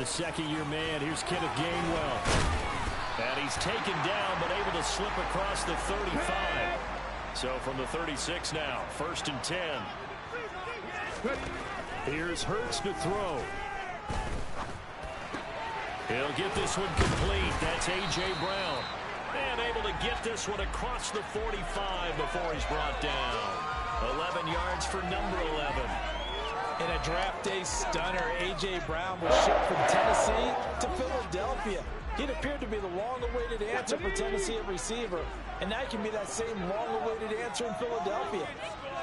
second-year man. Here's Kenneth Gainwell. And he's taken down, but able to slip across the 35. So from the 36 now, 1st and 10. Here's Hurts to throw. He'll get this one complete. That's A.J. Brown. And able to get this one across the 45 before he's brought down. 11 yards for number 11. In a draft day stunner, A.J. Brown was shipped from Tennessee to Philadelphia. He'd appeared to be the long-awaited answer for Tennessee at receiver, and now he can be that same long-awaited answer in Philadelphia.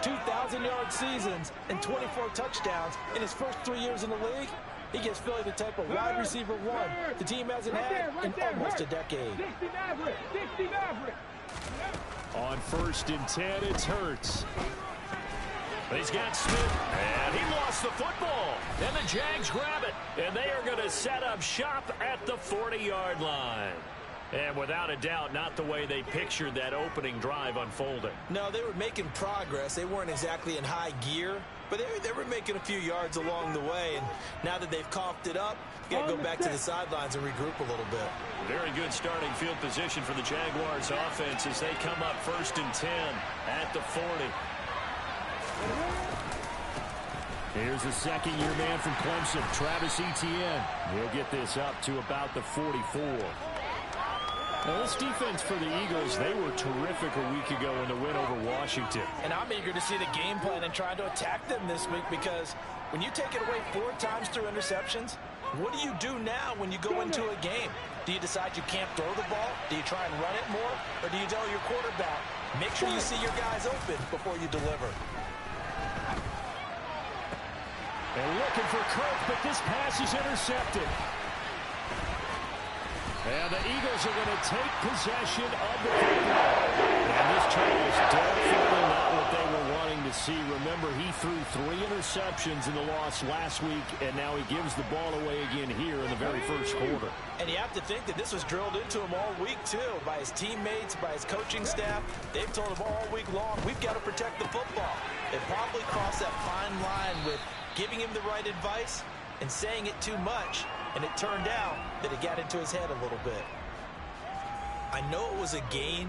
2,000-yard seasons and 24 touchdowns in his first 3 years in the league. He gives Philly the type of wide receiver one the team hasn't had in almost a decade. On 1st and 10, it's Hurts. He's got Smith, and he lost the football. And the Jags grab it, and they are going to set up shop at the 40-yard line. And without a doubt, not the way they pictured that opening drive unfolding. No, they were making progress. They weren't exactly in high gear, but they were making a few yards along the way. And now that they've coughed it up, you got to go back to the sidelines and regroup a little bit. Very good starting field position for the Jaguars offense as they come up 1st and 10 at the 40. Here's the second-year man from Clemson, Travis Etienne. He'll get this up to about the 44. Now, this defense for the Eagles, they were terrific a week ago in the win over Washington. And I'm eager to see the game plan and trying to attack them this week because when you take it away 4 times through interceptions, what do you do now when you go into a game? Do you decide you can't throw the ball? Do you try and run it more? Or do you tell your quarterback, make sure you see your guys open before you deliver? They're looking for Kirk, but this pass is intercepted. And the Eagles are going to take possession of the football. And this turn is definitely not what they were wanting to see. Remember, he threw 3 interceptions in the loss last week, and now he gives the ball away again here in the very first quarter. And you have to think that this was drilled into him all week, too, by his teammates, by his coaching staff. They've told him all week long, we've got to protect the football. They probably crossed that fine line with giving him the right advice and saying it too much, and it turned out that it got into his head a little bit. I know it was a gain,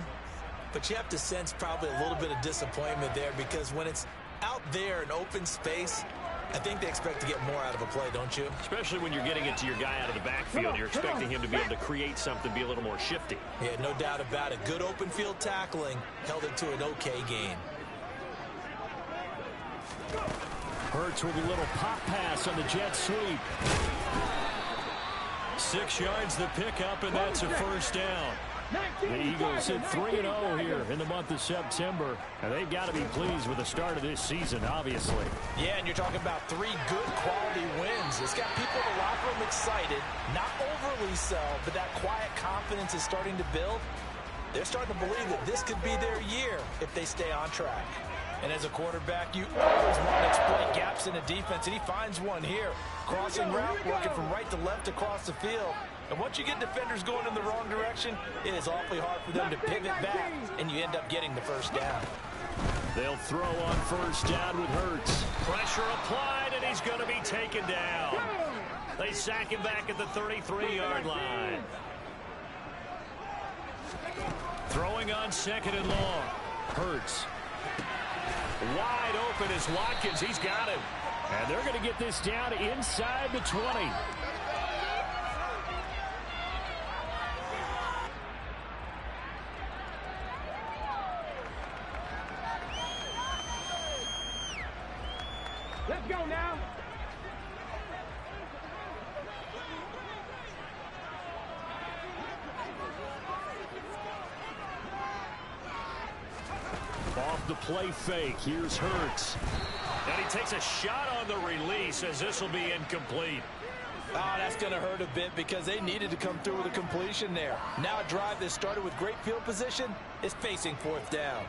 but you have to sense probably a little bit of disappointment there because when it's out there in open space, I think they expect to get more out of a play, don't you? Especially when you're getting it to your guy out of the backfield. You're expecting him to be able to create something, be a little more shifty. Yeah, no doubt about it. Good open field tackling held it to an okay gain. Hurts with a little pop pass on the jet sweep. 6 yards the pickup, and that's a first down. The Eagles hit 3-0 here in the month of September, and they've got to be pleased with the start of this season, obviously. Yeah, and you're talking about 3 good quality wins. It's got people in the locker room excited, not overly so, but that quiet confidence is starting to build. They're starting to believe that this could be their year if they stay on track. And as a quarterback, you always want to exploit gaps in the defense, and he finds one here. Crossing route, working from right to left across the field. And once you get defenders going in the wrong direction, it is awfully hard for them to pivot back, and you end up getting the first down. They'll throw on first down with Hurts. Pressure applied, and he's going to be taken down. They sack him back at the 33-yard line. Throwing on 2nd and long. Hurts. Wide open is Watkins. He's got him. And they're going to get this down inside the 20. Let's go now. Off the play fake. Here's Hurts. And he takes a shot on the release as this will be incomplete. Oh, that's going to hurt a bit because they needed to come through with a completion there. Now a drive that started with great field position is facing 4th down.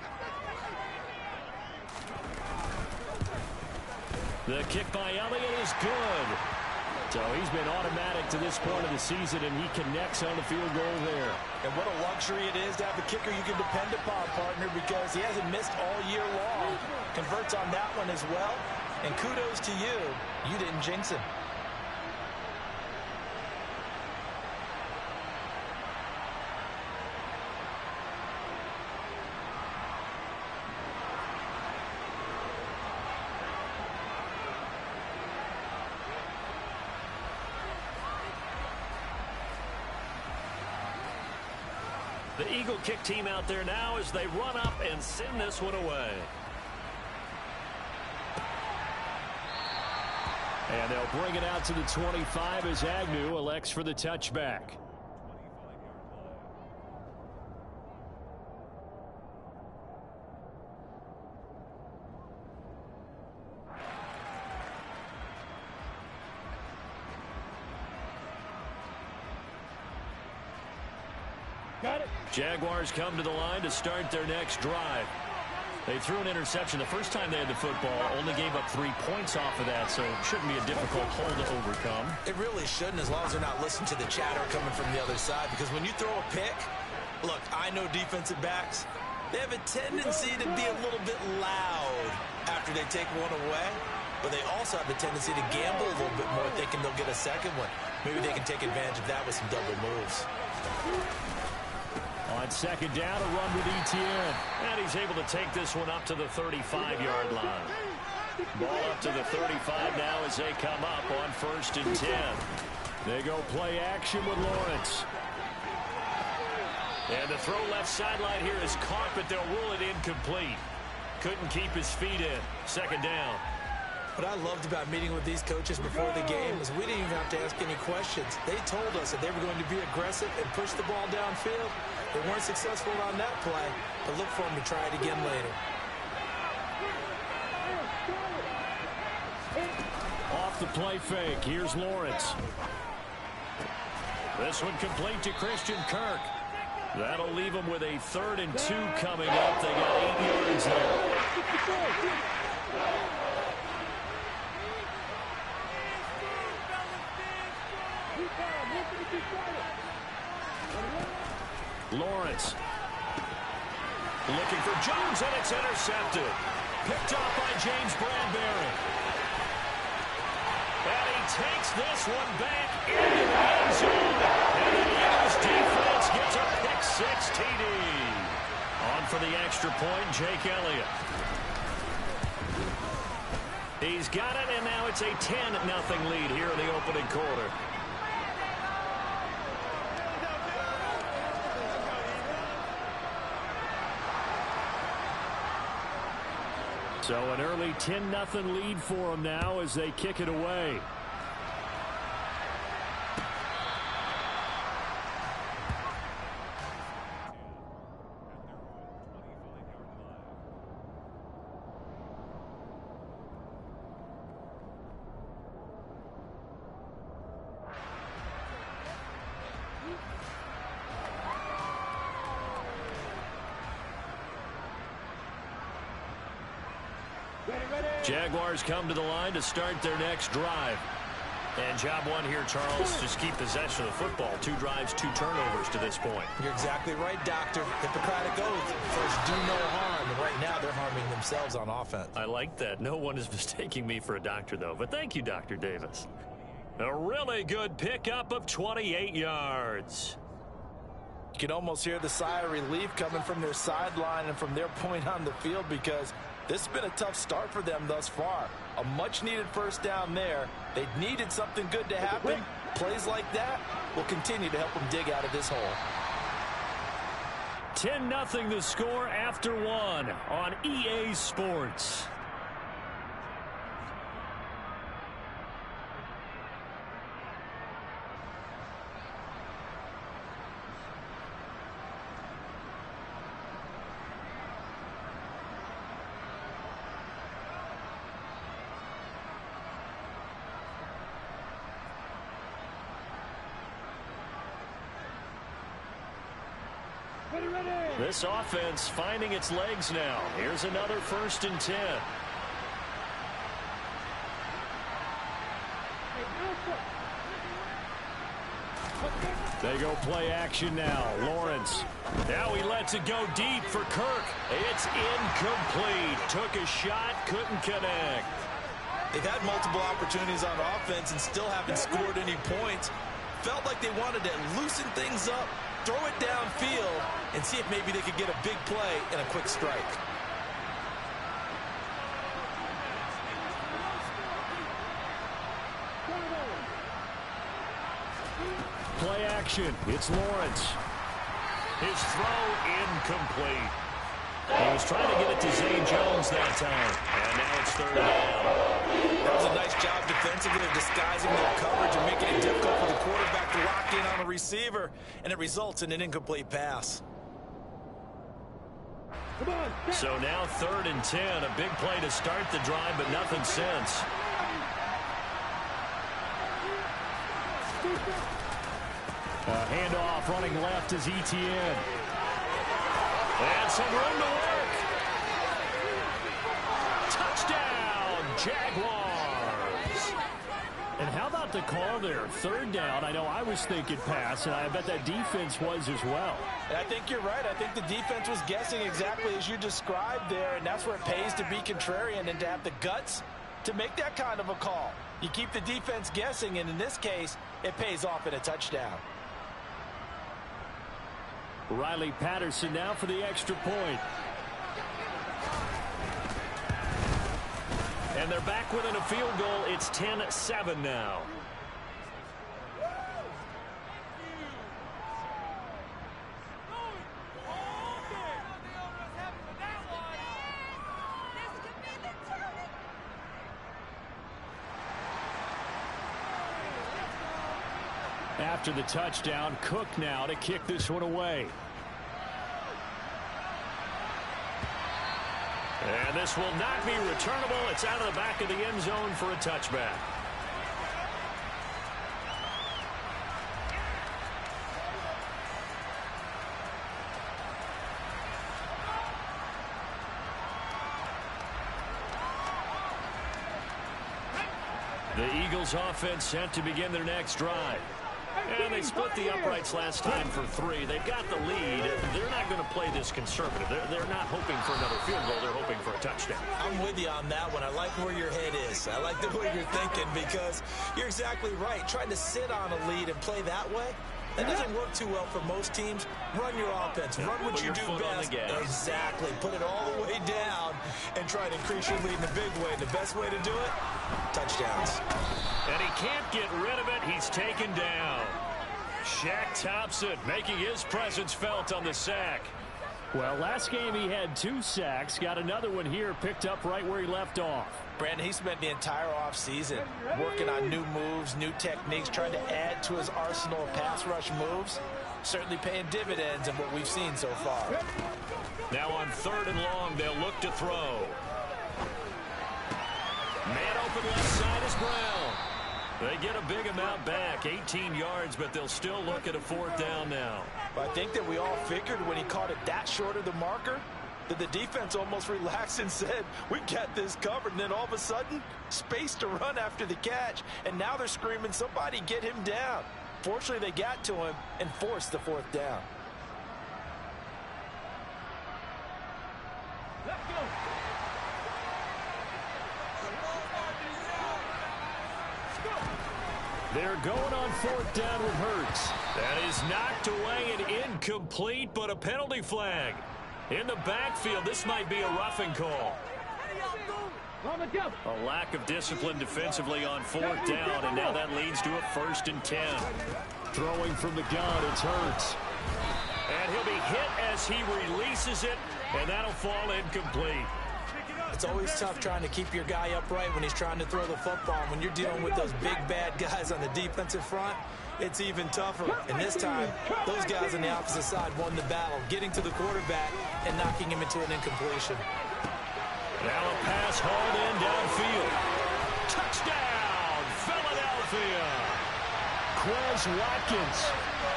The kick by Elliott is good. So he's been automatic to this point of the season, and he connects on the field goal there. And what a luxury it is to have a kicker you can depend upon, partner, because he hasn't missed all year long. Converts on that one as well. And kudos to you. You didn't jinx him. The Eagle kick team out there now as they run up and send this one away. And they'll bring it out to the 25 as Agnew elects for the touchback. Jaguars come to the line to start their next drive. They threw an interception the first time they had the football, only gave up 3 points off of that, so it shouldn't be a difficult hole to overcome. It really shouldn't, as long as they're not listening to the chatter coming from the other side, because when you throw a pick, look, I know defensive backs, they have a tendency to be a little bit loud after they take one away, but they also have a tendency to gamble a little bit more, thinking they'll get a second one. Maybe they can take advantage of that with some double moves. On second down, a run with Etienne. And he's able to take this one up to the 35-yard line. Ball up to the 35 now as they come up on 1st and 10. They go play action with Lawrence. And the throw left sideline here is caught, but they'll rule it incomplete. Couldn't keep his feet in. Second down. What I loved about meeting with these coaches before the game is we didn't even have to ask any questions. They told us that they were going to be aggressive and push the ball downfield. They weren't successful on that play, but look for them to try it again later. Off the play fake, here's Lawrence. This one complete to Christian Kirk. That'll leave them with a 3rd and 2 coming up. They got 8 yards there. Lawrence looking for Jones, and it's intercepted. Picked up by James Bradbury. And he takes this one back into the end zone. And the Eagles defense gets a pick-6 TD. On for the extra point, Jake Elliott. He's got it, and now it's a 10-0 lead here in the opening quarter. So an early 10-0 lead for them now as they kick it away. Jaguars come to the line to start their next drive. And job one here, Charles, just keep possession of the football. 2 drives, 2 turnovers to this point. You're exactly right, Doctor. Hippocratic oath. First, do no harm. And right now, they're harming themselves on offense. I like that. No one is mistaking me for a doctor, though. But thank you, Dr. Davis. A really good pickup of 28 yards. You can almost hear the sigh of relief coming from their sideline and from their point on the field, because this has been a tough start for them thus far. A much-needed first down there. They needed something good to happen. Plays like that will continue to help them dig out of this hole. 10-0 the score after 1 on EA Sports. This offense finding its legs now. Here's another 1st and 10. They go play action now. Lawrence. Now he lets it go deep for Kirk. It's incomplete. Took a shot, couldn't connect. They've had multiple opportunities on offense and still haven't scored any points. Felt like they wanted to loosen things up, throw it downfield, and see if maybe they could get a big play and a quick strike. Play action. It's Lawrence. His throw incomplete. He was trying to get it to Zay Jones that time. And now it's third down. That was a nice job defensively of disguising that coverage and making it difficult for the quarterback to lock in on a receiver. And it results in an incomplete pass. So now 3rd and 10. A big play to start the drive, but nothing since. Handoff running left is Etienne. And some room to work. Touchdown, Jaguars. And how about the call there? 3rd down. I know I was thinking pass, and I bet that defense was as well. I think you're right. I think the defense was guessing exactly as you described there, and that's where it pays to be contrarian and to have the guts to make that kind of a call. You keep the defense guessing, and in this case, it pays off in a touchdown. Riley Patterson now for the extra point. And they're back within a field goal. It's 10-7 now. After the touchdown, Cook now to kick this one away. And this will not be returnable. It's out of the back of the end zone for a touchback. The Eagles offense set to begin their next drive. And they split the uprights last time for 3. They've got the lead. They're not going to play this conservative. They're not hoping for another field goal. They're hoping for a touchdown. I'm with you on that one. I like where your head is. I like the way you're thinking because you're exactly right. Trying to sit on a lead and play that way, that doesn't work too well for most teams. Run your offense. Run what you do best. Exactly. Put it all the way down and try to increase your lead in a big way. The best way to do it, touchdowns. And he can't get rid of it. He's taken down. Shaq Thompson making his presence felt on the sack. Well, last game he had 2 sacks. Got another one here picked up right where he left off. Brandon, he spent the entire offseason working on new moves, new techniques, trying to add to his arsenal of pass rush moves. Certainly paying dividends in what we've seen so far. Now on 3rd and long, they'll look to throw. Man open left side is Brown. They get a big amount back, 18 yards, but they'll still look at a 4th down now. I think that we all figured when he caught it that short of the marker that the defense almost relaxed and said, we got this covered. And then all of a sudden, space to run after the catch. And now they're screaming, somebody get him down. Fortunately, they got to him and forced the 4th down. Let's go. They're going on 4th down with Hurts. That is knocked away and incomplete, but a penalty flag. In the backfield, this might be a roughing call. A lack of discipline defensively on 4th down, and now that leads to a 1st and 10. Throwing from the gun, it's Hurts. And he'll be hit as he releases it, and that'll fall incomplete. It's always tough trying to keep your guy upright when he's trying to throw the football. When you're dealing with those big, bad guys on the defensive front, it's even tougher. And this time, those guys on the opposite side won the battle, getting to the quarterback and knocking him into an incompletion. Now a pass hauled in downfield. Touchdown, Philadelphia. Quez Watkins,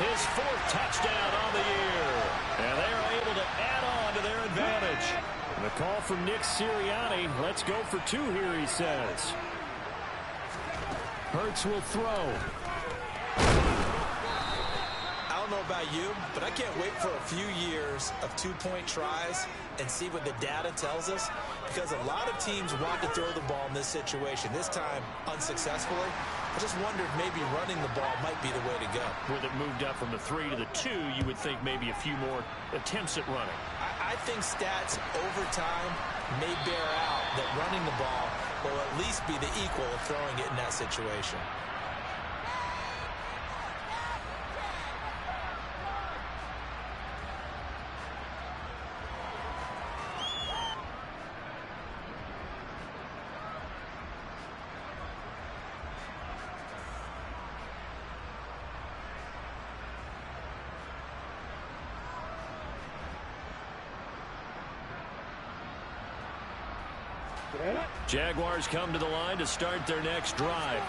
his 4th touchdown on the year. And they are able to add on to their advantage. And the call from Nick Sirianni. Let's go for 2 here, he says. Hurts will throw. I don't know about you, but I can't wait for a few years of 2-point tries and see what the data tells us, because a lot of teams want to throw the ball in this situation. This time, unsuccessfully. I just wondered maybe running the ball might be the way to go. With it moved up from the 3 to the 2, you would think maybe a few more attempts at running. I think stats over time may bear out that running the ball will at least be the equal of throwing it in that situation. Jaguars come to the line to start their next drive.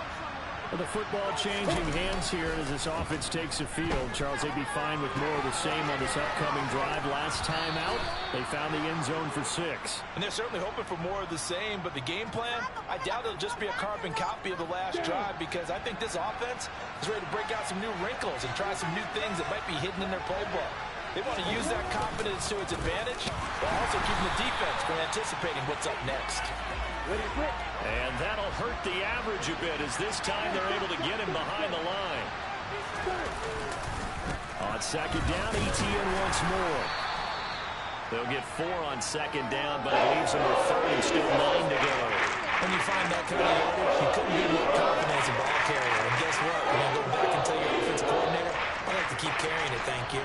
Well, the football changing hands here as this offense takes the field. Charles, they'd be fine with more of the same on this upcoming drive. Last time out, they found the end zone for 6. And they're certainly hoping for more of the same, but the game plan, I doubt it'll just be a carbon copy of the last drive, because I think this offense is ready to break out some new wrinkles and try some new things that might be hidden in their playbook. They want to use that confidence to its advantage, while also keeping the defense from anticipating what's up next. And that'll hurt the average a bit, as this time they're able to get him behind the line. On second down, ETN once more. They'll get 4 on second down, but it leaves them with 3rd and still 9 to go. When you find that kind of yardage, you couldn't be more confident as a ball carrier. And guess what? When you go back and tell your offensive coordinator, I like to keep carrying it, thank you.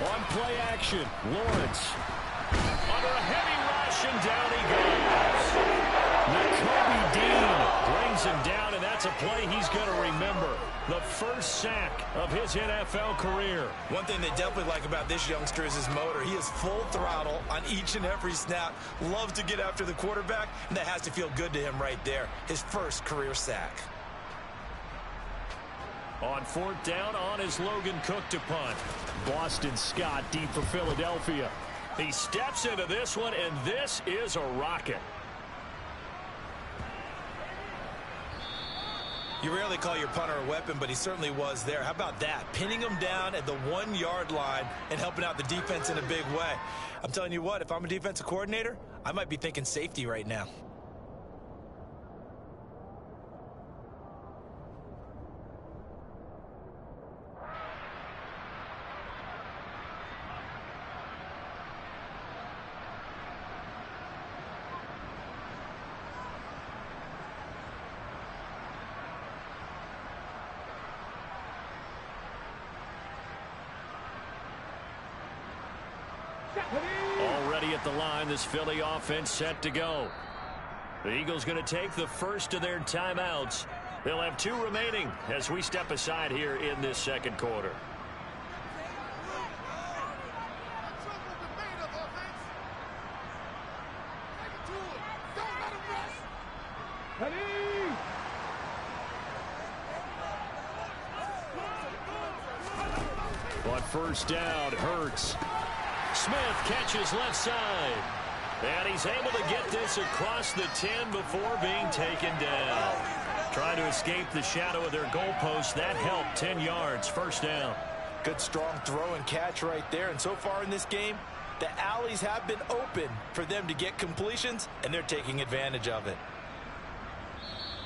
On play action, Lawrence. Under a heavy rush, and down he goes. Nakobe Dean brings him down, and that's a play he's going to remember. The first sack of his NFL career. One thing they definitely like about this youngster is his motor. He is full throttle on each and every snap. Loves to get after the quarterback, and that has to feel good to him right there. His first career sack. On 4th down, on is Logan Cook to punt. Boston Scott deep for Philadelphia. He steps into this one, and this is a rocket. You rarely call your punter a weapon, but he certainly was there. How about that? Pinning him down at the 1-yard line and helping out the defense in a big way. I'm telling you what, if I'm a defensive coordinator, I might be thinking safety right now. Already at the line, this Philly offense set to go. The Eagles going to take the first of their timeouts. They'll have 2 remaining as we step aside here in this second quarter. On first down, Hurts. Smith catches left side. And he's able to get this across the 10 before being taken down. Trying to escape the shadow of their goalpost. That helped. 10 yards, first down. Good strong throw and catch right there. And so far in this game, the alleys have been open for them to get completions, and they're taking advantage of it.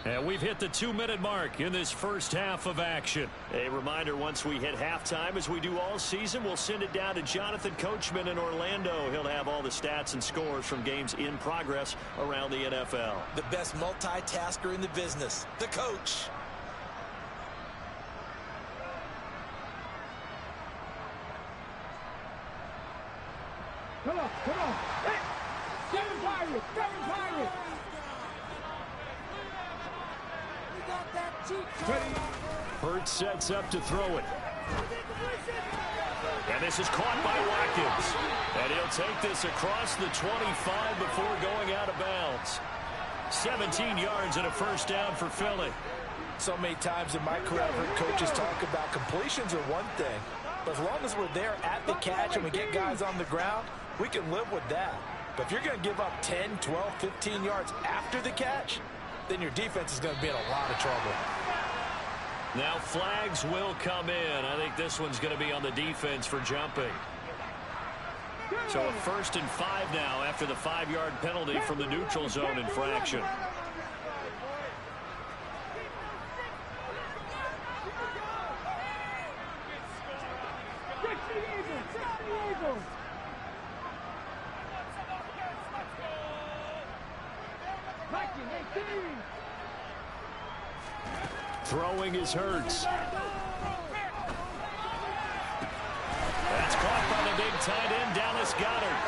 And we've hit the 2-minute mark in this first half of action. A reminder, once we hit halftime, as we do all season, we'll send it down to Jonathan Coachman in Orlando. He'll have all the stats and scores from games in progress around the NFL. The best multitasker in the business, the coach. Come on. Hey! Seven Pirates! Hurts sets up to throw it. And this is caught by Watkins. And he'll take this across the 25 before going out of bounds. 17 yards and a first down for Philly. So many times in my career, I've heard coaches talk about completions are one thing. But as long as we're there at the catch and we get guys on the ground, we can live with that. But if you're going to give up 10, 12, 15 yards after the catch, then your defense is going to be in a lot of trouble. Now flags will come in. I think this one's going to be on the defense for jumping. So a 1st and 5 now after the 5-yard penalty from the neutral zone infraction. Throwing is Hurts. That's caught by the big tight end, Dallas Goedert.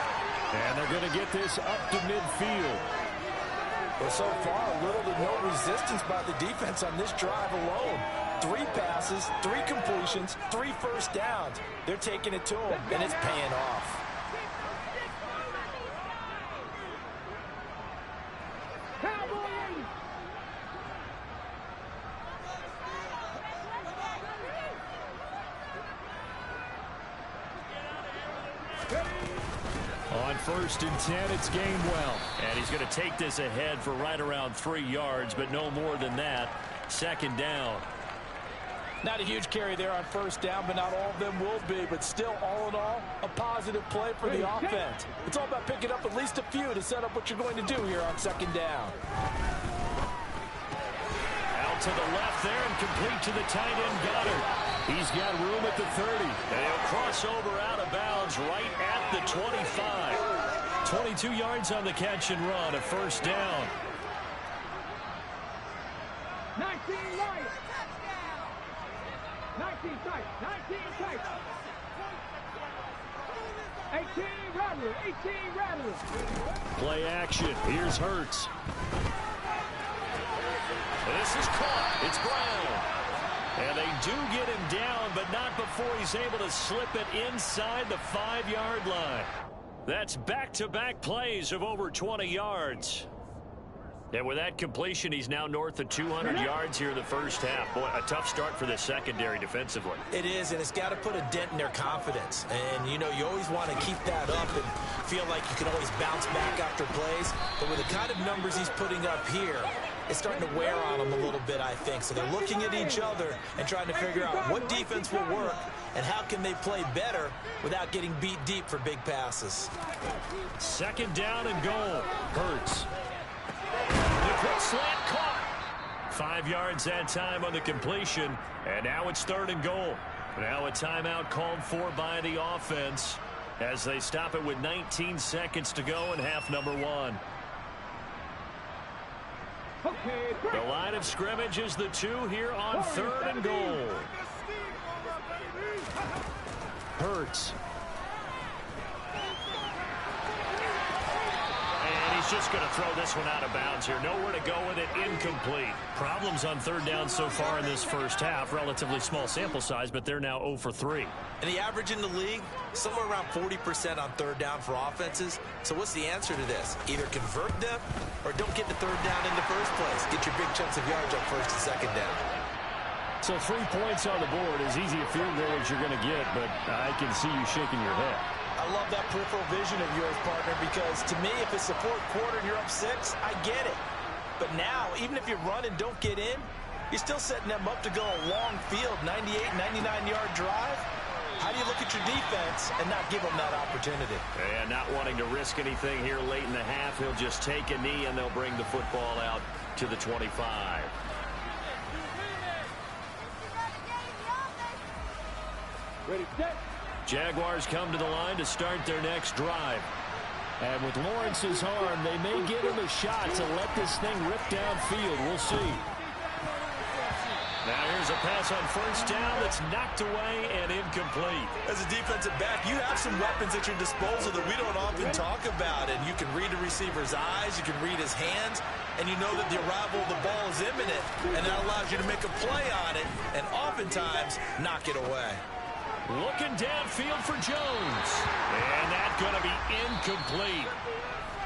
And they're going to get this up to midfield. Well, so far, little to no resistance by the defense on this drive alone. 3 passes, 3 completions, 3 first downs. They're taking it to them, and it's paying off. On 1st and 10, it's Gainwell. And he's going to take this ahead for right around 3 yards, but no more than that. 2nd down. Not a huge carry there on 1st down, but not all of them will be. But still, all in all, a positive play for the offense. It's all about picking up at least a few to set up what you're going to do here on 2nd down. Out to the left there and complete to the tight end Goddard. He's got room at the 30. And he'll cross over out of bounds right at the 25. 22 yards on the catch and run, a 1st down. 19 right. 19 tight. 19 tight. 18 Rattler. 18 Rattler. Play action. Here's Hurts. This is caught. It's Brown. And they do get him down, but not before he's able to slip it inside the 5-yard line. That's back-to-back plays of over 20 yards. And with that completion, he's now north of 200 yards here in the 1st half. Boy, a tough start for the secondary defensively. It is, and it's got to put a dent in their confidence. And, you know, you always want to keep that up and feel like you can always bounce back after plays. But with the kind of numbers he's putting up here, it's starting to wear on them a little bit, I think. So they're looking at each other and trying to figure out what defense will work and how can they play better without getting beat deep for big passes. 2nd down and goal. Hurts. The quick slant caught. 5 yards that time on the completion. And now it's 3rd and goal. Now a timeout called for by the offense as they stop it with 19 seconds to go in half number 1. The line of scrimmage is the 2 here on 3rd and goal. Hurts. And he's just going to throw this one out of bounds here. Nowhere to go with it. Incomplete. Problems on 3rd down so far in this 1st half. Relatively small sample size, but they're now 0 for 3. And the average in the league, somewhere around 40% on 3rd down for offenses. So what's the answer to this? Either convert them or don't get the 3rd down in the first place. Get your big chunks of yards on 1st and 2nd down. So 3 points on the board, as easy a field goal as you're going to get, but I can see you shaking your head. I love that peripheral vision of yours, partner, because to me, if it's the 4th quarter and you're up 6, I get it. But now, even if you run and don't get in, you're still setting them up to go a long field, 98, 99-yard drive. How do you look at your defense and not give them that opportunity? And not wanting to risk anything here late in the half, he'll just take a knee and they'll bring the football out to the 25. Ready, set. Jaguars come to the line to start their next drive. And with Lawrence's arm, they may give him a shot to let this thing rip downfield. We'll see. Now here's a pass on 1st down that's knocked away and incomplete. As a defensive back, you have some weapons at your disposal that we don't often talk about. And you can read the receiver's eyes, you can read his hands, and you know that the arrival of the ball is imminent. And that allows you to make a play on it and oftentimes knock it away. Looking downfield for Jones. And that's going to be incomplete.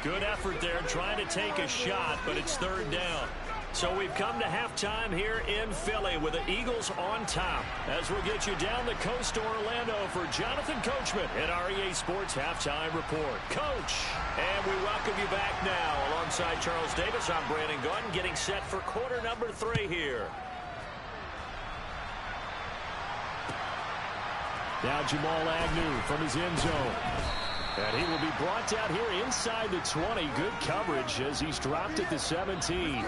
Good effort there trying to take a shot, but it's 3rd down. So we've come to halftime here in Philly with the Eagles on top. As we'll get you down the coast to Orlando for Jonathan Coachman at our EA Sports Halftime Report. Coach, and we welcome you back now. Alongside Charles Davis, I'm Brandon Gunn, getting set for quarter number 3 here. Now Jamal Agnew from his end zone. And he will be brought down here inside the 20. Good coverage as he's dropped at the 17.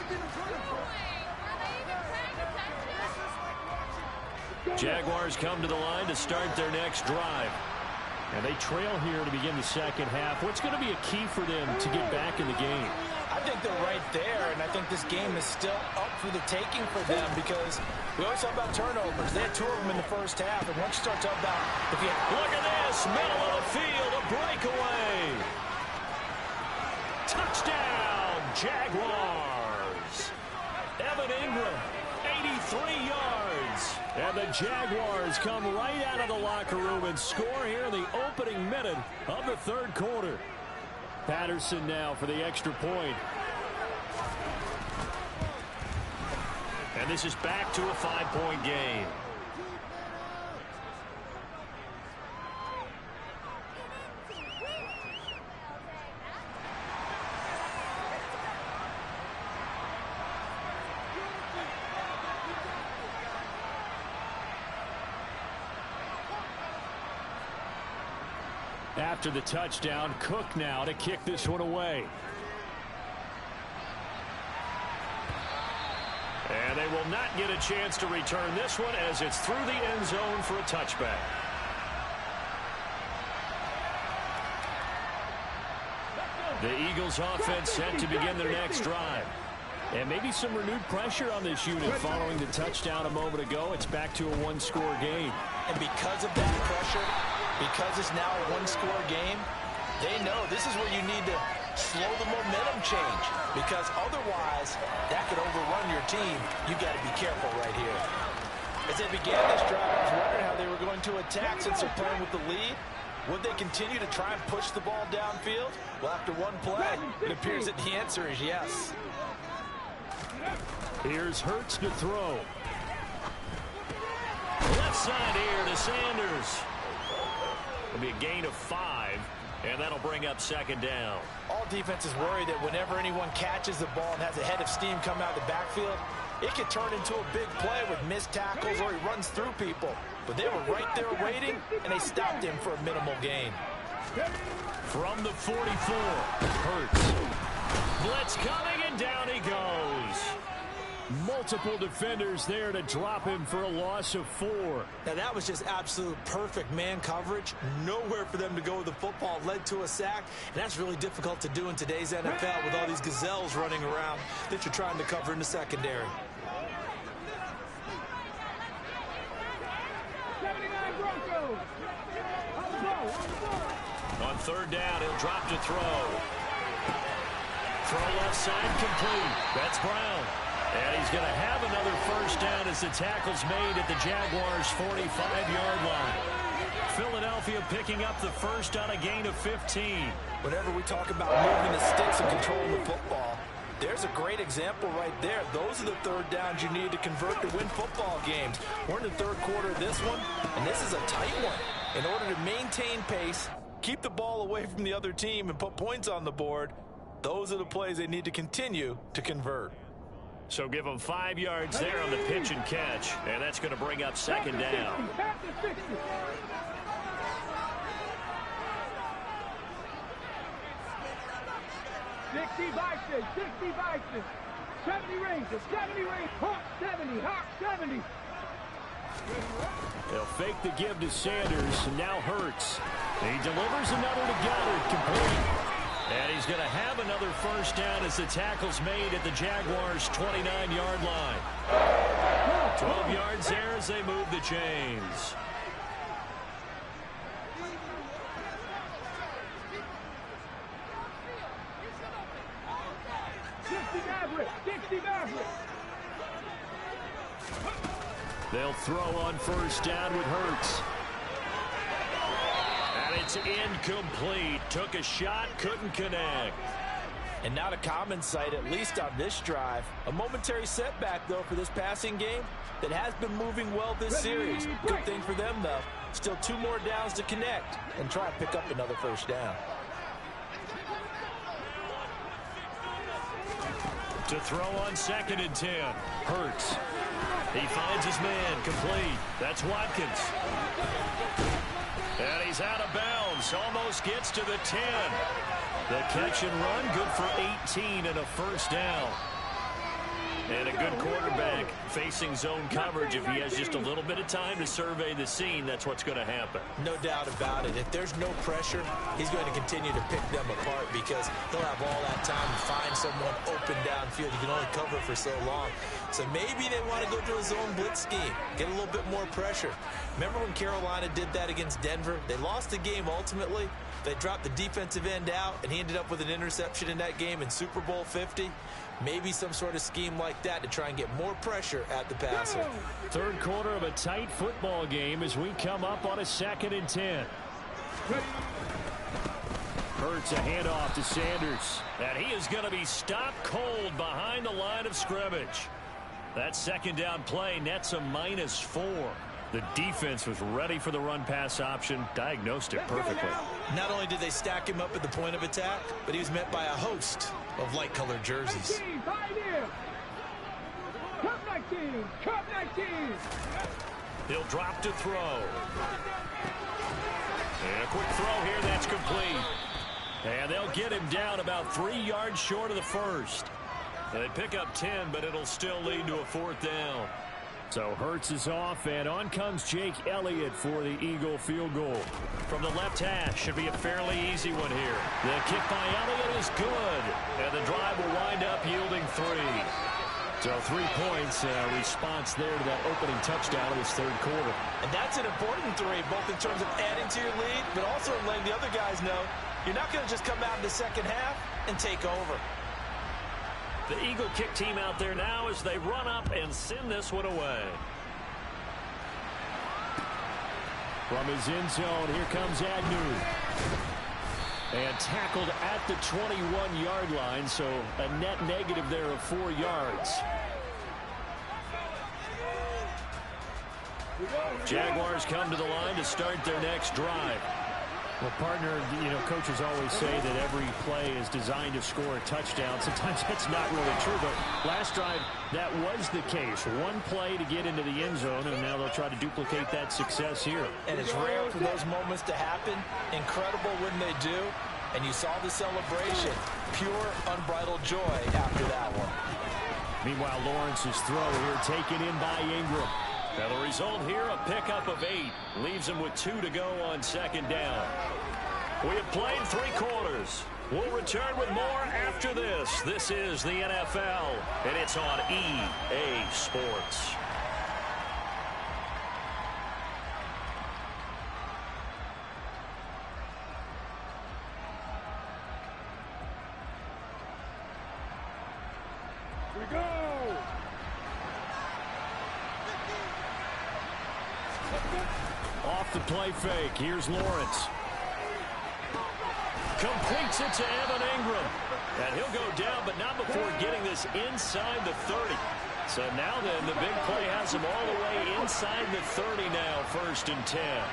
Jaguars come to the line to start their next drive. And they trail here to begin the 2nd half. What's going to be a key for them to get back in the game? I think they're right there, and I think this game is still up for the taking for them because we always talk about turnovers. They had 2 of them in the 1st half, and once you start talking about if you look at this, middle of the field, a breakaway. Touchdown, Jaguars. Evan Ingram, 83 yards. And the Jaguars come right out of the locker room and score here in the opening minute of the third quarter. Patterson now for the extra point. And this is back to a 5-point game. After the touchdown, Cook now to kick this one away. And they will not get a chance to return this one as it's through the end zone for a touchback. The Eagles offense set to begin their next drive. And maybe some renewed pressure on this unit following the touchdown a moment ago. It's back to a one-score game. And because of that pressure, because it's now a one-score game, they know this is where you need to slow the momentum change, because otherwise that could overrun your team. You've got to be careful right here. As they began this drive, I was wondering how they were going to attack since they're playing with the lead. Would they continue to try and push the ball downfield? Well, after one play, it appears that the answer is yes. Here's Hurts to throw. Left side here to Sanders. It'll be a gain of 5, and that'll bring up second down. All defenses worry that whenever anyone catches the ball and has a head of steam coming out of the backfield, it could turn into a big play with missed tackles or he runs through people. But they were right there waiting, and they stopped him for a minimal gain. From the 44, Hurts. Blitz coming, and down he goes. Multiple defenders there to drop him for a loss of 4. Now, that was just absolute perfect man coverage. Nowhere for them to go with the football. Led to a sack, and that's really difficult to do in today's NFL with all these gazelles running around that you're trying to cover in the secondary. On third down, he'll drop to throw. Throw left side complete. That's Brown. And he's going to have another first down as the tackle's made at the Jaguars' 45-yard line. Philadelphia picking up the first on a gain of 15. Whenever we talk about moving the sticks and controlling the football, there's a great example right there. Those are the third downs you need to convert to win football games. We're in the third quarter of this one, and this is a tight one. In order to maintain pace, keep the ball away from the other team, and put points on the board, those are the plays they need to continue to convert. So give them 5 yards there on the pitch and catch, and that's going to bring up second down. 60 Vikings, 60 Vikings, 70 Rangers, 70 Rangers, Hawk 70, Hawk 70. They'll fake the give to Sanders, and now Hurts. He delivers another to Goddard, complete. And he's going to have another first down as the tackle's made at the Jaguars' 29-yard line. 12 yards there as they move the chains. They'll throw on first down with Hurts. And it's incomplete. Took a shot, couldn't connect. And not a common sight, at least on this drive. A momentary setback, though, for this passing game that has been moving well this series. Good thing for them, though. Still 2 more downs to connect and try and pick up another first down. To throw on 2nd and 10. Hurts. He finds his man, complete. That's Watkins. And he's out of bounds. Almost gets to the 10. The catch and run, good for 18 and a first down. And a good quarterback facing zone coverage. If he has just a little bit of time to survey the scene, that's what's going to happen. No doubt about it. If there's no pressure, he's going to continue to pick them apart because he'll have all that time to find someone open downfield. You can only cover for so long. So maybe they want to go to a zone blitz scheme, get a little bit more pressure. Remember when Carolina did that against Denver? They lost the game ultimately, They dropped the defensive end out, and he ended up with an interception in that game in Super Bowl 50. Maybe some sort of scheme like that to try and get more pressure at the passer. Third quarter of a tight football game as we come up on a 2nd and 10. Hurts a handoff to Sanders. And he is going to be stopped cold behind the line of scrimmage. That 2nd down play nets a -4. The defense was ready for the run-pass option, diagnosed it perfectly. Not only did they stack him up at the point of attack, but he was met by a host of light-colored jerseys. 19, Cup 19, Cup 19. He'll drop to throw. And a quick throw here, that's complete. And they'll get him down about 3 yards short of the first. They pick up 10, but it'll still lead to a 4th down. So Hurts is off, and on comes Jake Elliott for the Eagle field goal. From the left hash, should be a fairly easy one here. The kick by Elliott is good, and the drive will wind up yielding 3. So 3 points, response there to that opening touchdown of this third quarter. And that's an important 3, both in terms of adding to your lead, but also letting the other guys know you're not going to just come out in the second half and take over. The Eagle kick team out there now as they run up and send this one away. From his end zone, here comes Agnew. And tackled at the 21-yard line, so a net negative there of 4 yards. Jaguars come to the line to start their next drive. Well, partner, coaches always say that every play is designed to score a touchdown. Sometimes that's not really true, but last drive, that was the case. One play to get into the end zone, and now they'll try to duplicate that success here. And it's rare for those moments to happen. Incredible when they do. And you saw the celebration. Pure, unbridled joy after that one. Meanwhile, Lawrence's throw here taken in by Ingram. Now the result here, a pickup of 8. Leaves him with 2 to go on 2nd down. We have played 3 quarters. We'll return with more after this. This is the NFL, and it's on EA Sports. We go. Off the play fake. Here's Lawrence. Completes it to Evan Ingram. And he'll go down, but not before getting this inside the 30. So now then, the big play has him all the way inside the 30 now, 1st and 10.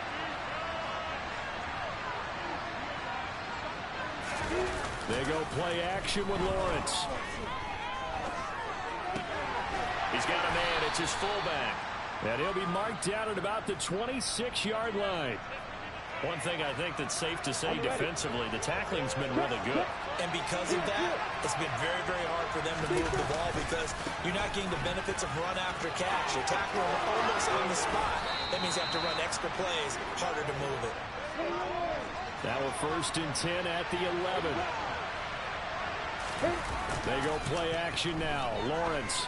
They go play action with Lawrence. He's got a man. It's his fullback. And he'll be marked down at about the 26-yard line. One thing I think that's safe to say defensively, the tackling's been really good. And because of that, it's been very, very hard for them to move the ball because you're not getting the benefits of run after catch. You're tackling almost on the spot. That means you have to run extra plays, harder to move it. Now a 1st and 10 at the 11. They go play action now. Lawrence.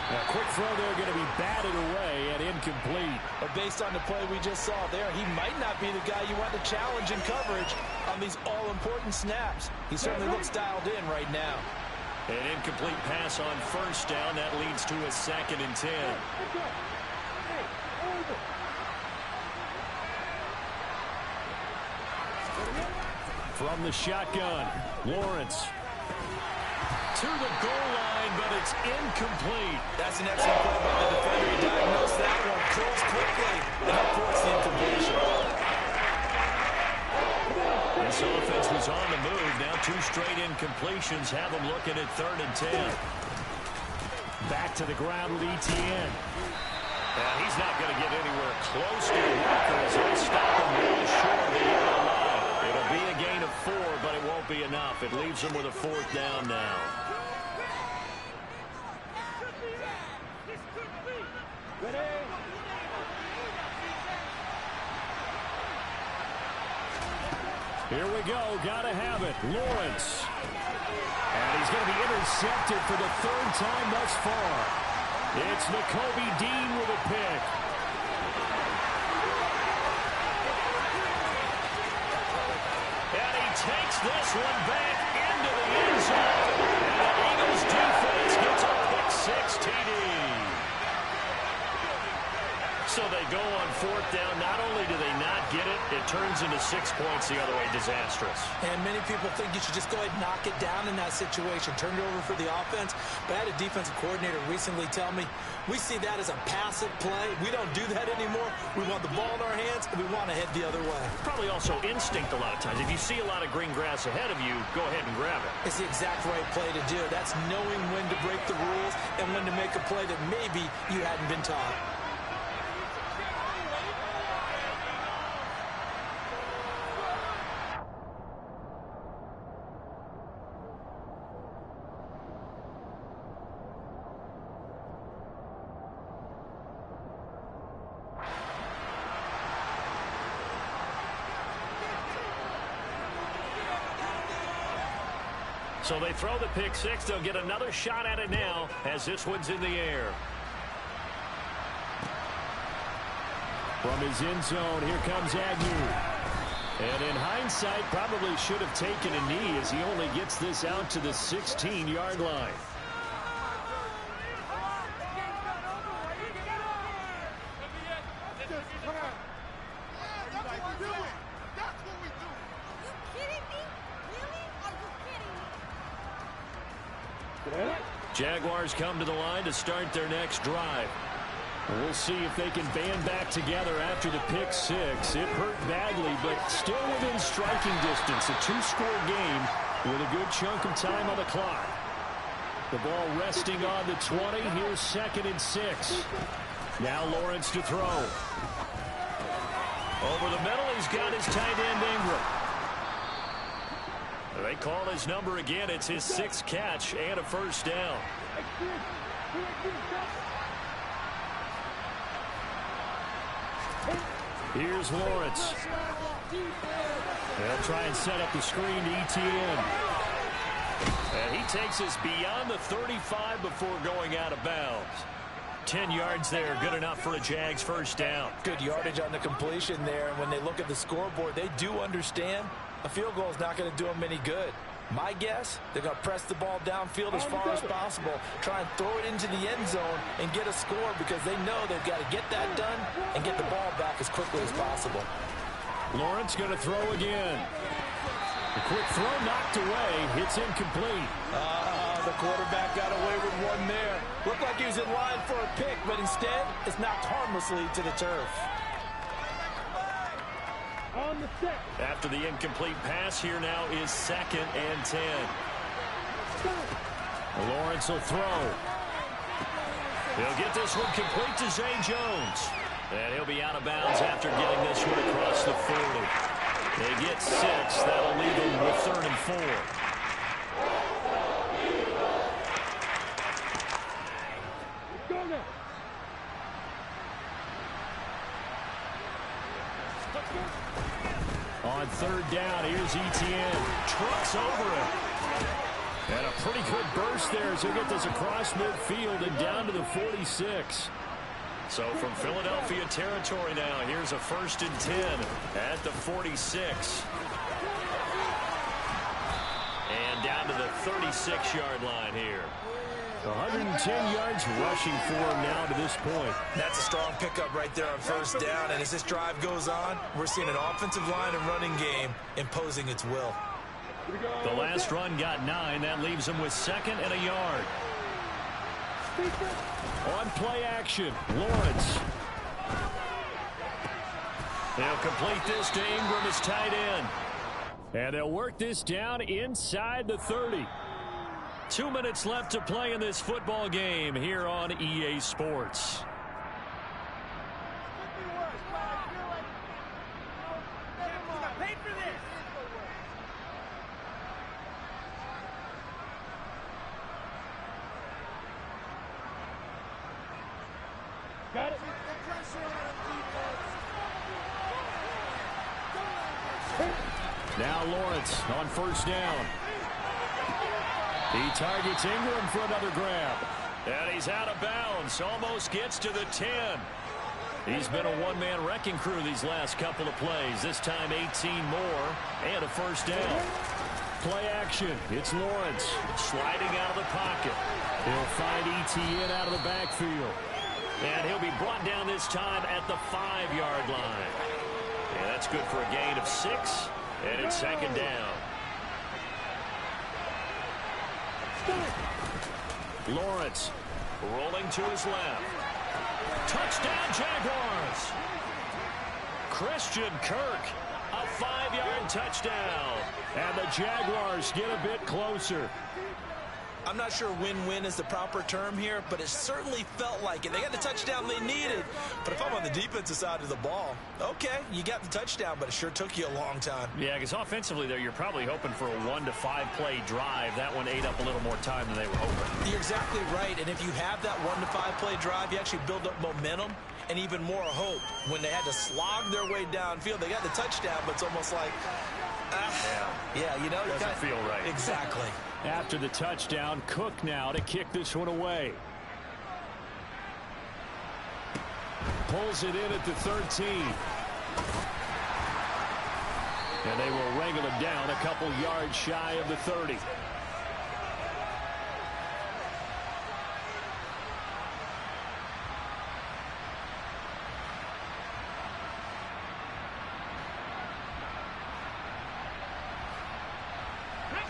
A quick throw there, going to be batted away and incomplete. But based on the play we just saw there, he might not be the guy you want to challenge in coverage on these all-important snaps. He certainly looks dialed in right now. An incomplete pass on 1st down. That leads to a 2nd and 10. From the shotgun, Lawrence. To the goal line, but it's incomplete. That's an excellent play by the defender. He diagnosed that one, curls quickly, and reports the incompletion. This offense was on the move. Now 2 straight incompletions have them looking at 3rd and 10. Back to the ground with Etienne. And he's not going to get anywhere close to the markers. He'll stop him really short of the yellow line. It'll be a gain of 4, but it won't be enough. It leaves him with a 4th down now. Here we go. Gotta have it. Lawrence. And he's going to be intercepted for the 3rd time thus far. It's Nakobe Dean with a pick. takes this one back into the end zone. And the Eagles defense gets a pick-6 TD. So they go on fourth down. Not only do they not get it, it turns into 6 points the other way. Disastrous. And many people think you should just go ahead and knock it down in that situation. Turn it over for the offense. But I had a defensive coordinator recently tell me, we see that as a passive play. We don't do that anymore. We want the ball in our hands, and we want to head the other way. Probably also instinct a lot of times. If you see a lot of green grass ahead of you, go ahead and grab it. It's the exact right play to do. That's knowing when to break the rules and when to make a play that maybe you hadn't been taught. So they throw the pick-6. They'll get another shot at it now as this one's in the air. From his end zone, here comes Agnew. And in hindsight, probably should have taken a knee as he only gets this out to the 16-yard line. Jaguars come to the line to start their next drive. We'll see if they can band back together after the pick-6. It hurt badly, but still within striking distance. A two-score game with a good chunk of time on the clock. The ball resting on the 20. Here's 2nd and 6. Now Lawrence to throw. Over the middle, he's got his tight end Ingram. They call his number again. It's his 6th catch and a first down. Here's Lawrence. They'll try and set up the screen to ETN. And he takes us beyond the 35 before going out of bounds. 10 yards there, good enough for a Jags first down. Good yardage on the completion there. And when they look at the scoreboard, they do understand a field goal is not going to do them any good. My guess, they're going to press the ball downfield as far as possible, try and throw it into the end zone and get a score because they know they've got to get that done and get the ball back as quickly as possible. Lawrence going to throw again. The quick throw knocked away. It's incomplete. The quarterback got away with one there. Looked like he was in line for a pick, but instead it's knocked harmlessly to the turf. After the incomplete pass, here now is 2nd and 10. Lawrence will throw. He'll get this one complete to Zay Jones. And he'll be out of bounds after getting this one across the 40. They get 6. That'll leave them with 3rd and 4. On 3rd down, here's ETN. Trucks over him. And a pretty good burst there as he'll get this across midfield and down to the 46. So from Philadelphia territory now, here's a 1st and 10 at the 46. And down to the 36-yard line here. 110 yards rushing for him now to this point. That's a strong pickup right there on 1st down. And as this drive goes on, we're seeing an offensive line and running game imposing its will. The last run got 9. That leaves him with 2nd and a yard. On play action, Lawrence. They'll complete this to Ingram as tight end. And they'll work this down inside the 30. 2 minutes left to play in this football game here on EA Sports. Got it. Now Lawrence on 1st down. He targets Ingram for another grab. And he's out of bounds. Almost gets to the 10. He's been a one-man wrecking crew these last couple of plays. This time 18 more and a first down. Play action. It's Lawrence sliding out of the pocket. He'll find ETN out of the backfield. And he'll be brought down this time at the 5-yard line. And that's good for a gain of 6. And it's second down. Lawrence rolling to his left. Touchdown, Jaguars. Christian Kirk, a 5-yard touchdown. And the Jaguars get a bit closer. I'm not sure win-win is the proper term here, but it certainly felt like it. They got the touchdown they needed. But if I'm on the defensive side of the ball, okay, you got the touchdown, but it sure took you a long time. Yeah, because offensively there, you're probably hoping for a 1 to 5 play drive. That one ate up a little more time than they were hoping. You're exactly right. And if you have that 1 to 5 play drive, you actually build up momentum and even more hope. When they had to slog their way downfield, they got the touchdown, but it's almost like, yeah, you know, doesn't feel right. Exactly. After the touchdown, Cook now to kick this one away. Pulls it in at the 13. And they will wrangle it down a couple yards shy of the 30.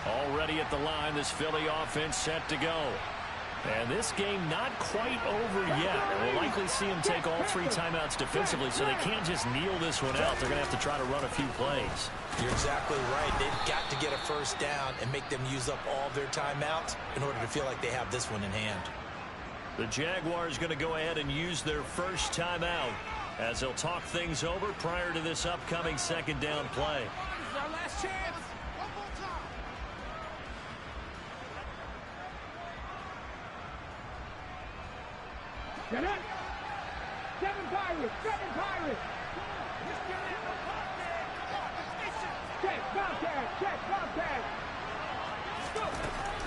Already at the line, this Philly offense set to go. And this game not quite over yet. We'll likely see them take all 3 timeouts defensively, so they can't just kneel this one out. They're going to have to try to run a few plays. You're exactly right. They've got to get a first down and make them use up all their timeouts in order to feel like they have this one in hand. The Jaguars going to go ahead and use their first timeout as they'll talk things over prior to this upcoming second down play. This is our last chance. Get up! 7 Pirates! 7 Pirates! Check, contact! Check, contact!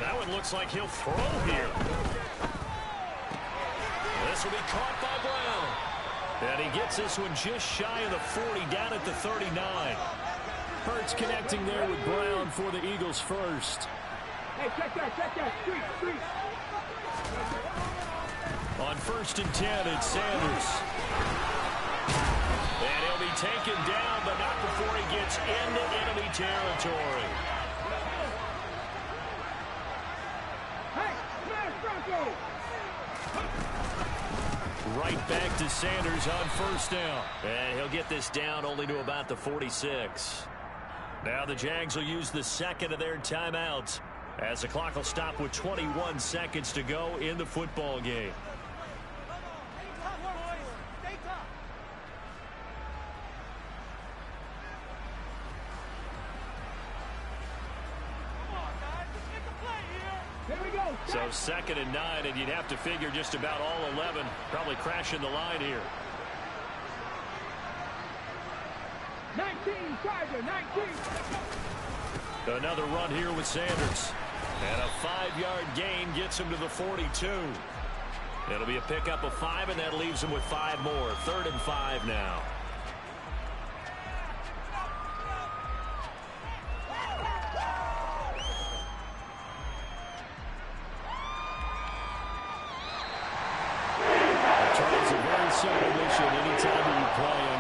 That one looks like he'll throw here. This will be caught by Brown. And he gets this one just shy of the 40, down at the 39. Hurts connecting there with Brown for the Eagles first. Hey, check that! Street! On 1st and 10, it's Sanders. And he'll be taken down, but not before he gets into enemy territory. Hey, smash Bronco! Right back to Sanders on 1st down. And he'll get this down only to about the 46. Now the Jags will use the second of their timeouts as the clock will stop with 21 seconds to go in the football game. So 2nd and 9, and you'd have to figure just about all 11 probably crashing the line here. 19, Tiger, 19. Another run here with Sanders. And a 5-yard gain gets him to the 42. It'll be a pickup of 5, and that leaves him with 5 more. 3rd and 5 now. Simple mission anytime that you play